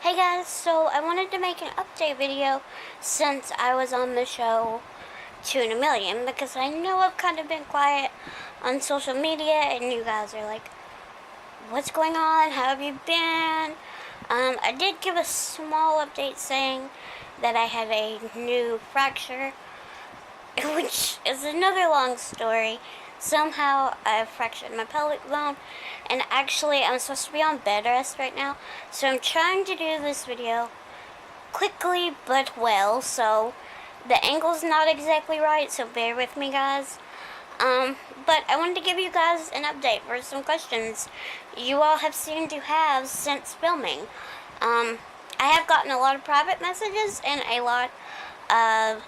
Hey guys, so I wanted to make an update video since I was on the show 2 in a Million because I know I've kind of been quiet on social media and you guys are like, what's going on? How have you been? I did give a small update saying that I had a new fracture, which is another long story. Somehow I fractured my pelvic bone, and actually I'm supposed to be on bed rest right now, so I'm trying to do this video quickly but well, so the angle's not exactly right, so bear with me guys. But I wanted to give you guys an update for some questions you all have seemed to have since filming. I have gotten a lot of private messages and a lot of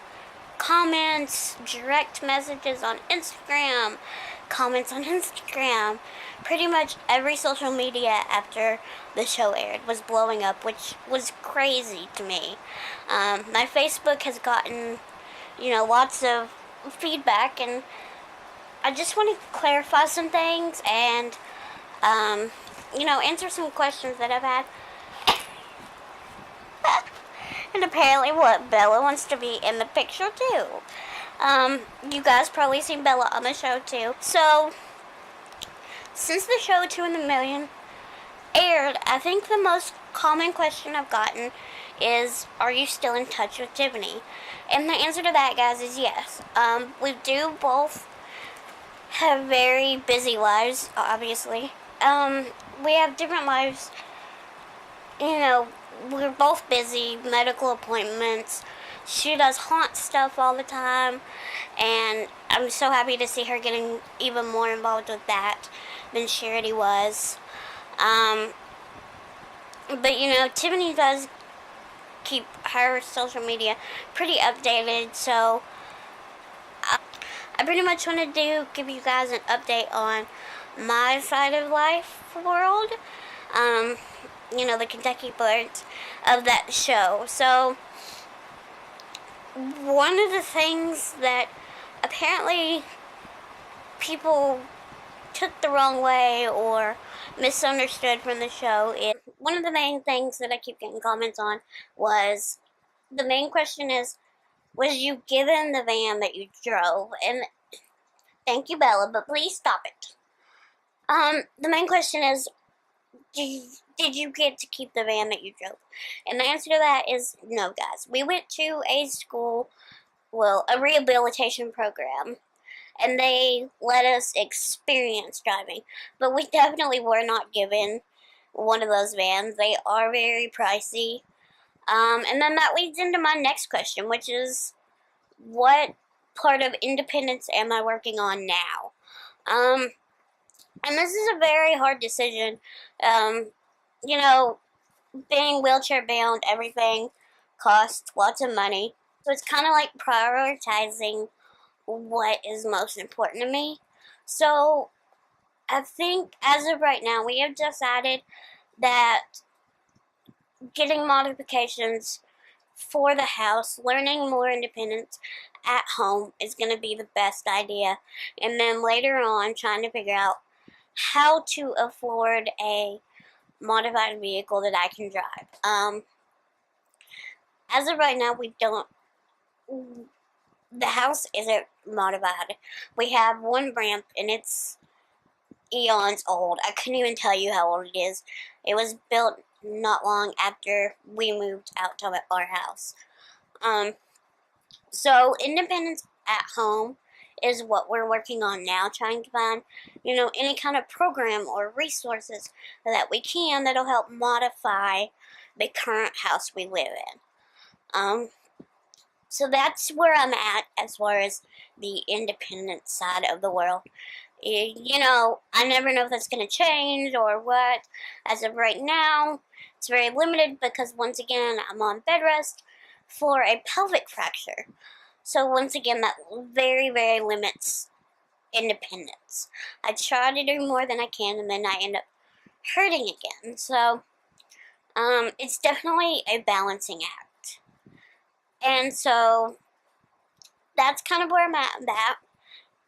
comments, direct messages on Instagram, comments on Instagram. Pretty much every social media after the show aired was blowing up, which was crazy to me. My Facebook has gotten, lots of feedback, and I just want to clarify some things and, answer some questions that I've had. And apparently what Bella wants to be in the picture too. You guys probably seen Bella on the show too. So, since the show 2 in a Million aired, I think the most common question I've gotten is, are you still in touch with Tiffany? And the answer to that, guys, is yes. We do both have very busy lives, obviously. We have different lives. We're both busy, medical appointments. She does haunt stuff all the time, and I'm so happy to see her getting even more involved with that than she already was. But Tiffany does keep her social media pretty updated, so I pretty much wanted to give you guys an update on my side of life world. The Kentucky part of that show. So, one of the things that apparently people took the wrong way or misunderstood from the show is, one of the main things that I keep getting comments on was, the main question is, was you given the van that you drove? And thank you, Bella, but please stop it. The main question is, did you get to keep the van that you drove? And the answer to that is no, guys. We went to a school, a rehabilitation program, and they let us experience driving. But we definitely were not given one of those vans. They are very pricey. And then that leads into my next question, which is, what part of independence am I working on now? And this is a very hard decision. Being wheelchair bound, everything costs lots of money. So it's kind of like prioritizing what is most important to me. So I think as of right now, we have decided that getting modifications for the house, learning more independence at home is going to be the best idea. And then later on, trying to figure out how to afford a modified vehicle that I can drive. As of right now, the house isn't modified. We have one ramp, and it's eons old. I couldn't even tell you how old it is. It was built not long after we moved out to our house. So independence at home is what we're working on now, trying to find, any kind of program or resources that we can that'll help modify the current house we live in. So that's where I'm at as far as the independent side of the world. I never know if that's going to change or what. As of right now, it's very limited because, once again, I'm on bed rest for a pelvic fracture. So once again, that very, very limits independence. I try to do more than I can, and then I end up hurting again. So, it's definitely a balancing act. And so, that's kind of where I'm at.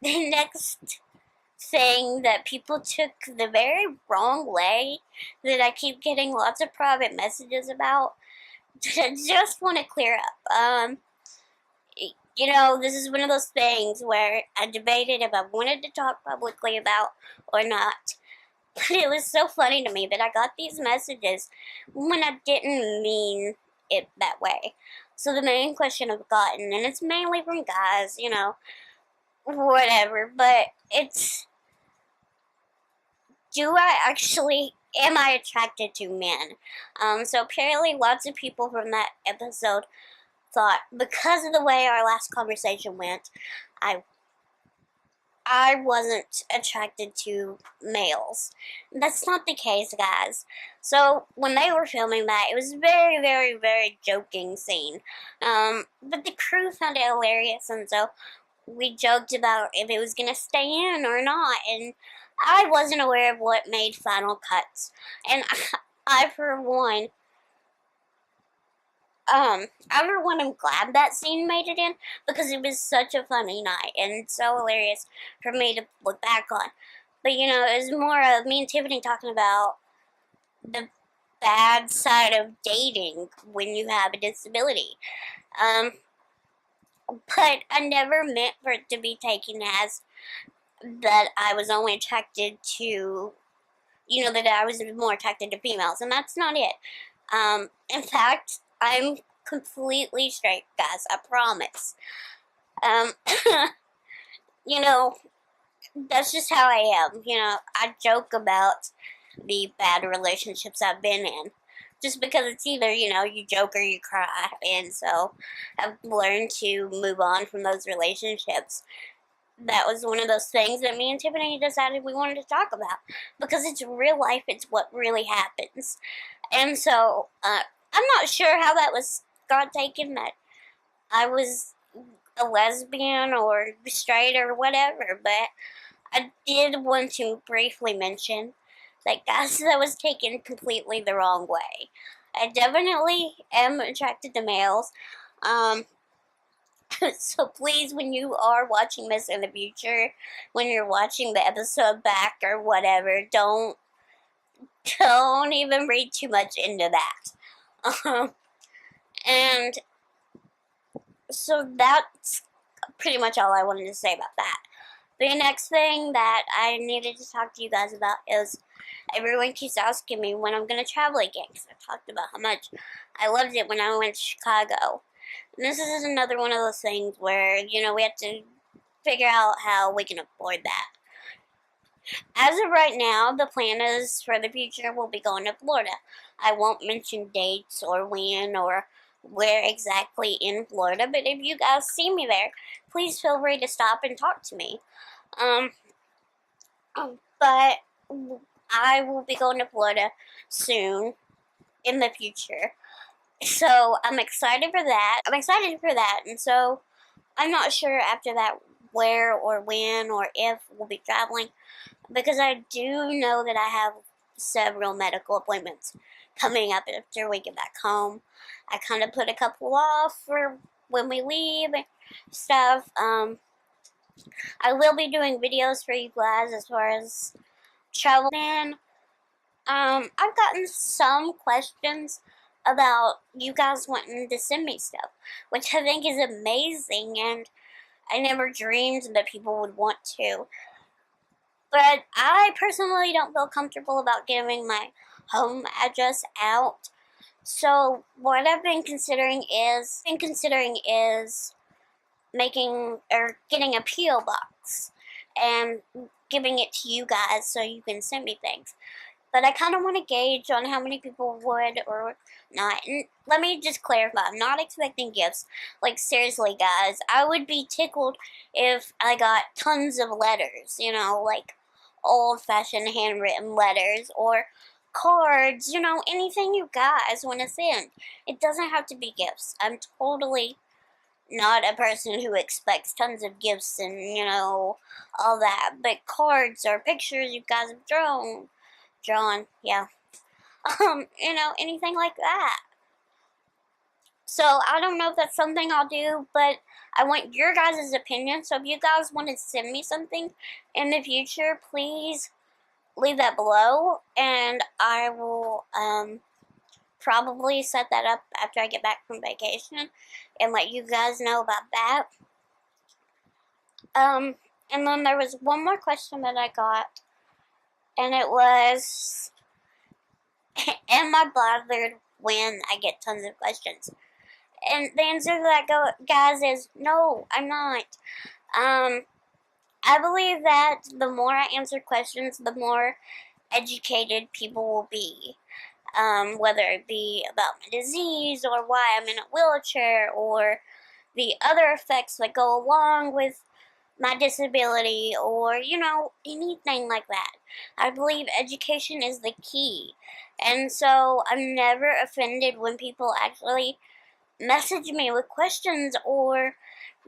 The next thing that people took the very wrong way that I keep getting lots of private messages about. Just want to clear up. This is one of those things where I debated if I wanted to talk publicly about or not. But it was so funny to me that I got these messages when I didn't mean it that way. So the main question I've gotten, and it's mainly from guys, whatever, but it's, am I attracted to men? So apparently lots of people from that episode thought, because of the way our last conversation went, I wasn't attracted to males. That's not the case, guys. So when they were filming that, it was a very, very, very joking scene. But the crew found it hilarious, and so we joked about if it was gonna stay in or not, and I wasn't aware of what made final cuts. And I for one, I'm glad that scene made it in, because it was such a funny night and so hilarious for me to look back on. But it was more of me and Tiffany talking about the bad side of dating when you have a disability. But I never meant for it to be taken as that I was only attracted to, that I was more attracted to females, and that's not it. In fact, I'm completely straight, guys, I promise. That's just how I am. I joke about the bad relationships I've been in. Just because it's either, you joke or you cry. And so I've learned to move on from those relationships. That was one of those things that me and Tiffany decided we wanted to talk about. Because it's real life, it's what really happens. And so, I'm not sure how that got taken, that I was a lesbian or straight or whatever, but I did want to briefly mention that, guys, that was taken completely the wrong way. I definitely am attracted to males. So please, when you are watching this in the future, when you're watching the episode back or whatever, don't even read too much into that. And so that's pretty much all I wanted to say about that. The next thing that I needed to talk to you guys about is everyone keeps asking me when I'm going to travel again, because I talked about how much I loved it when I went to Chicago. And this is another one of those things where, we have to figure out how we can afford that. As of right now, the plan is for the future we'll be going to Florida. I won't mention dates or when or where exactly in Florida, but if you guys see me there, please feel free to stop and talk to me. But I will be going to Florida soon in the future. So I'm excited for that. And so I'm not sure after that where or when or if we'll be traveling, because I do know that I have several medical appointments coming up after we get back home. I kind of put a couple off for when we leave and stuff. I will be doing videos for you guys as far as traveling. I've gotten some questions about you guys wanting to send me stuff, which I think is amazing, and I never dreamed that people would want to. But I personally don't feel comfortable about giving my home address out. So what I've been considering is making or getting a P.O. box and giving it to you guys so you can send me things. But I kind of want to gauge on how many people would or not. And let me just clarify, I'm not expecting gifts. Like, seriously, guys, I would be tickled if I got tons of letters, like old-fashioned handwritten letters or cards, anything you guys want to send. It doesn't have to be gifts. I'm totally not a person who expects tons of gifts and, all that. But cards or pictures you guys have drawn, yeah. Anything like that. So I don't know if that's something I'll do, but I want your guys' opinion. So if you guys want to send me something in the future, please leave that below, and I will probably set that up after I get back from vacation and let you guys know about that. And then there was one more question that I got, and it was, am I bothered when I get tons of questions? And the answer to that, guys, is no, I'm not. I believe that the more I answer questions, the more educated people will be. Whether it be about my disease or why I'm in a wheelchair or the other effects that go along with my disability or, anything like that. I believe education is the key. And so I'm never offended when people actually message me with questions or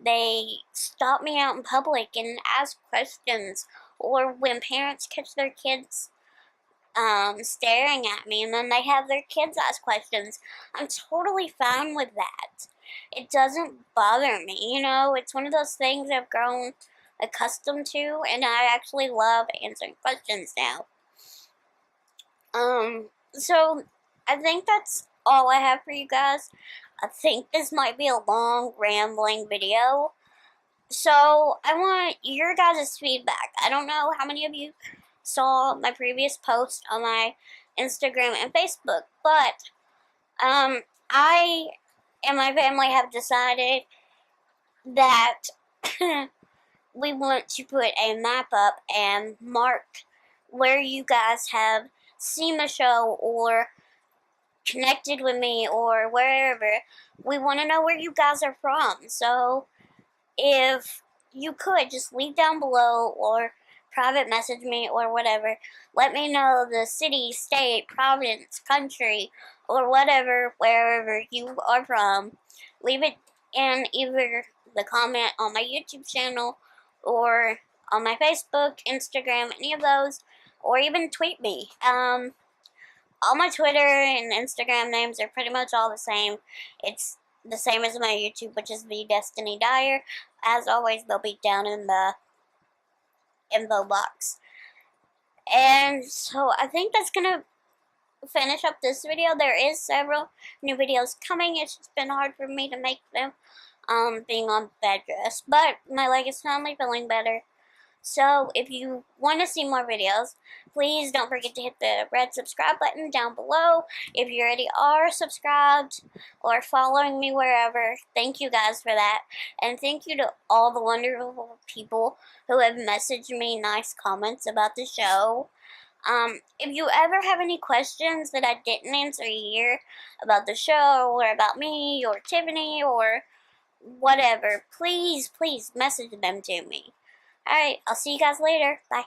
they stop me out in public and ask questions, or when parents catch their kids staring at me and then they have their kids ask questions. I'm totally fine with that. It doesn't bother me, it's one of those things I've grown accustomed to, and I actually love answering questions now. So I think that's all I have for you guys. I think this might be a long, rambling video. So I want your guys' feedback. I don't know how many of you saw my previous post on my Instagram and Facebook, but I and my family have decided that we want to put a map up and mark where you guys have seen the show or connected with me or wherever. We want to know where you guys are from. So if you could just leave down below or private message me or whatever, let me know the city, state, province, country, or whatever, wherever you are from. Leave it in either the comment on my YouTube channel or on my Facebook, Instagram, any of those, or even tweet me. All my Twitter and Instagram names are pretty much all the same. It's the same as my YouTube, which is the destiny.dyer. As always, they'll be down in the info box. And so I think that's gonna finish up this video. There is several new videos coming. It's just been hard for me to make them, being on bed rest. But my leg is finally feeling better. So if you want to see more videos, please don't forget to hit the red subscribe button down below. If you already are subscribed or following me wherever, thank you guys for that. And thank you to all the wonderful people who have messaged me nice comments about the show. If you ever have any questions that I didn't answer here about the show or about me or Tiffany or whatever, please message them to me. Alright, I'll see you guys later. Bye.